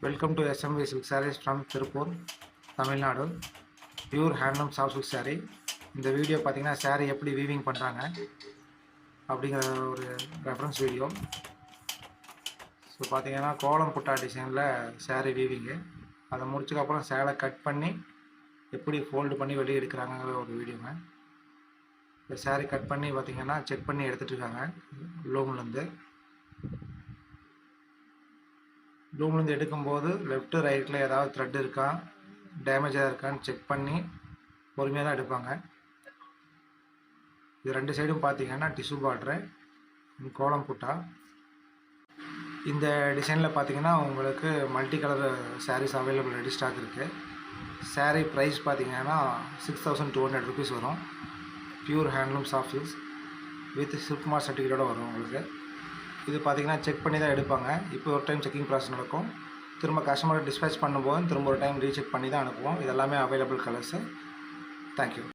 Welcome to SMV Silk Sarees from Tirupur, Tamil Nadu. Pure handloom soft silk saree. இந்த video பார்த்தீங்கன்னா saree எப்படி weaving பண்ணுறாங்க அப்படிங்கிற ஒரு ரெஃபரன்ஸ் வீடியோ. ஸோ பார்த்தீங்கன்னா கோலம் புட்டா டிசைனில் saree வீவிங்கு, அதை முடிச்சதுக்கப்புறம் சேலை கட் பண்ணி எப்படி ஃபோல்டு பண்ணி வெளியே எடுக்கிறாங்கிற ஒரு வீடியோங்க. இந்த saree கட் பண்ணி பார்த்தீங்கன்னா செக் பண்ணி எடுத்துகிட்டு இருக்காங்க லூம்லேருந்து. லூம்லேருந்து எடுக்கும்போது லெஃப்ட்டு ரைட்டில் ஏதாவது த்ரெட் இருக்கா, டேமேஜாக இருக்கான்னு செக் பண்ணி பொறுமையாக தான் எடுப்பாங்க. இது ரெண்டு சைடும் பார்த்தீங்கன்னா டிஷ்யூ பார்ட்ரு, கோலம் புட்டா. இந்த டிசைனில் பார்த்தீங்கன்னா உங்களுக்கு multi colour saris available ready stock இருக்குது. சாரீ ப்ரைஸ் பார்த்தீங்கன்னா 6200 rupees வரும். Pure handloom soft silks with silk mark சர்டிஃபிகேட்டோடு வரும் உங்களுக்கு. இது பார்த்தீங்கன்னா செக் பண்ணி தான் எடுப்பாங்க. இப்போ ஒரு டைம் செக்கிங் ப்ராசஸ் நடக்கும். திரும்ப கஸ்டமரை டிஸ்பேச் பண்ணும்போது திரும்ப ஒரு டைம் ரீசெக் பண்ணி தான் அனுப்புவோம். இது எல்லாமே அவைலபிள் கலர்ஸு. தேங்க்யூ.